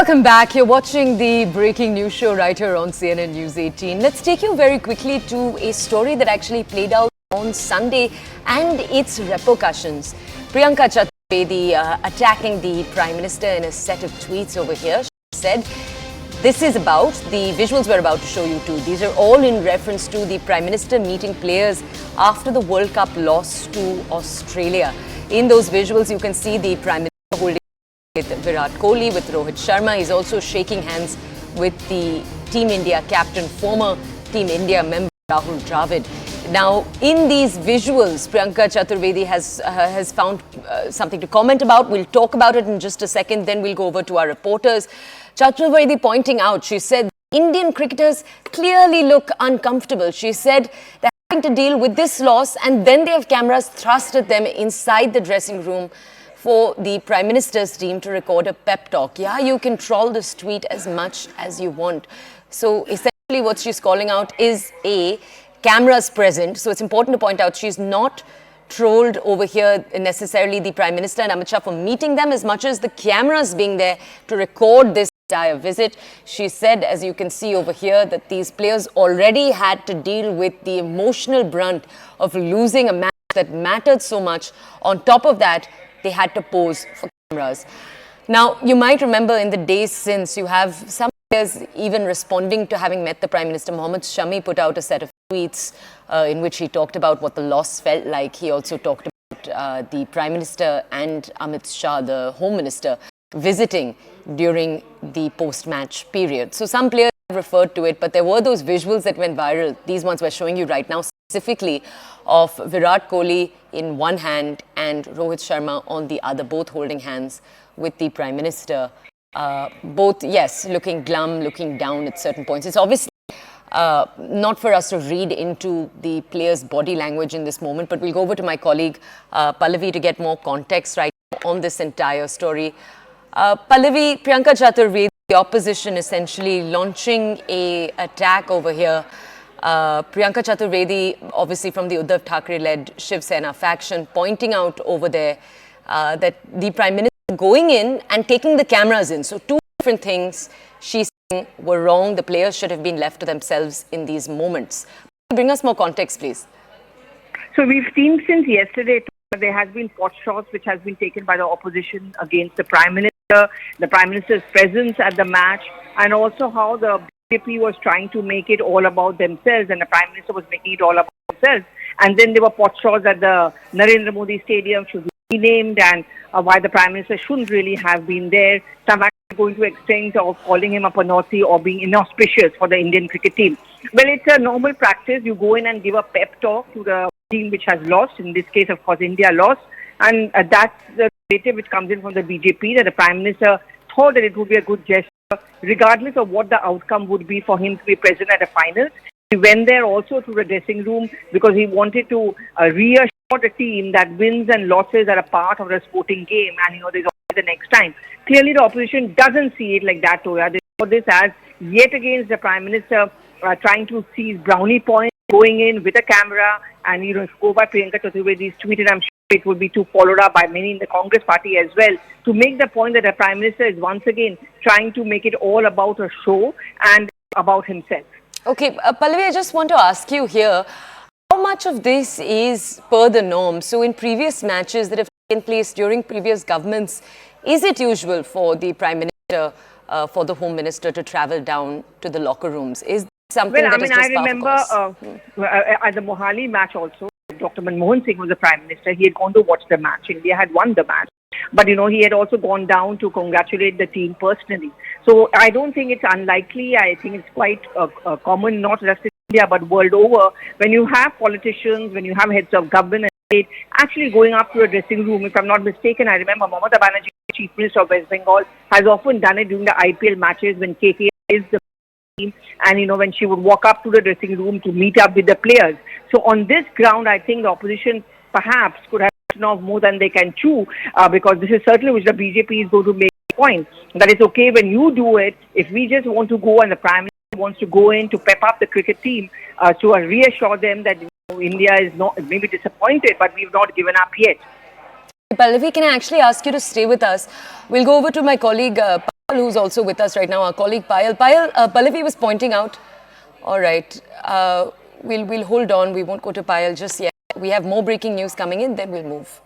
Welcome back. You're watching the breaking news show right here on CNN News 18. Let's take you very quickly to a story that actually played out on Sunday and its repercussions. Priyanka Chaturvedi attacking the Prime Minister in a set of tweets over here. She said, this is about the visuals we're about to show you too. These are all in reference to the Prime Minister meeting players after the World Cup loss to Australia. In those visuals, you can see the Prime Minister holding with Virat Kohli, with Rohit Sharma. He's also shaking hands with the Team India captain, former Team India member Rahul Dravid. Now, in these visuals, Priyanka Chaturvedi has found something to comment about. We'll talk about it in just a second. Then we'll go over to our reporters. Chaturvedi pointing out, she said, Indian cricketers clearly look uncomfortable. She said they're having to deal with this loss and then they have cameras thrust at them inside the dressing room for the Prime Minister's team to record a pep talk. Yeah, you can troll this tweet as much as you want. So essentially what she's calling out is cameras present. So it's important to point out she's not trolled over here necessarily the Prime Minister and Amit Shah for meeting them as much as the cameras being there to record this entire visit. She said, as you can see over here, that these players already had to deal with the emotional brunt of losing a match that mattered so much. On top of that, they had to pose for cameras. Now, you might remember in the days since, you have some players even responding to having met the Prime Minister. Mohammad Shami put out a set of tweets in which he talked about what the loss felt like. He also talked about the Prime Minister and Amit Shah, the Home Minister, visiting during the post-match period. So some players referred to it, but there were those visuals that went viral. These ones we're showing you right now, specifically of Virat Kohli in one hand and Rohit Sharma on the other, both holding hands with the Prime Minister. Both, yes, looking glum, looking down at certain points. It's obviously not for us to read into the players' body language in this moment, but we'll go over to my colleague Pallavi to get more context right now on this entire story. Pallavi, Priyanka Chaturvedi, the opposition essentially launching a attack over here. Priyanka Chaturvedi, obviously from the Uddhav Thackeray-led Shiv Sena faction, pointing out over there that the Prime Minister going in and taking the cameras in. So two different things she's saying were wrong. The players should have been left to themselves in these moments. Bring us more context, please. So we've seen since yesterday there has been pot shots which has been taken by the opposition against the Prime Minister, the Prime Minister's presence at the match, and also how the BJP was trying to make it all about themselves and the Prime Minister was making it all about themselves. And then there were pot shots at the Narendra Modi Stadium should be renamed, and why the Prime Minister shouldn't really have been there. Some actually going to extent of calling him a panoti or being inauspicious for the Indian cricket team. Well, it's a normal practice. You go in and give a pep talk to the team which has lost. In this case, of course, India lost. And that's the narrative which comes in from the BJP, that the Prime Minister thought that it would be a good gesture, regardless of what the outcome would be for him to be present at the finals. He went there also to the dressing room because he wanted to reassure the team that wins and losses are a part of the sporting game, and there's always the next time. Clearly, the opposition doesn't see it like that, Toya. They saw this as yet against the Prime Minister trying to seize brownie points, going in with a camera, and go by Priyanka Chaturvedi's tweet, and I'm sure it would be too followed up by many in the Congress party as well, to make the point that the Prime Minister is once again trying to make it all about a show and about himself. Okay, Pallavi, I just want to ask you here, how much of this is per the norm? So in previous matches that have taken place during previous governments, is it usual for the Prime Minister, for the Home Minister to travel down to the locker rooms? Is something that is just I remember at the Mohali match also, Dr. Manmohan Singh was the Prime Minister. He had gone to watch the match. India had won the match. But, he had also gone down to congratulate the team personally. So I don't think it's unlikely. I think it's quite common, not just in India, but world over, when you have politicians, when you have heads of government and state actually going up to a dressing room. If I'm not mistaken, I remember Mamata Banerjee, Chief Minister of West Bengal, has often done it during the IPL matches when KKR is the team, and when she would walk up to the dressing room to meet up with the players. So on this ground, I think the opposition perhaps could have off more than they can chew, because this is certainly which the BJP is going to make a point, that it's okay when you do it. If we just want to go and the Prime Minister wants to go in to pep up the cricket team, to reassure them that India is not maybe disappointed, but we've not given up yet. Pallavi, can I actually ask you to stay with us? We'll go over to my colleague who's also with us right now, our colleague Payal. Payal, Pallavi was pointing out, all right, we'll hold on. We won't go to Payal just yet. We have more breaking news coming in, then we'll move.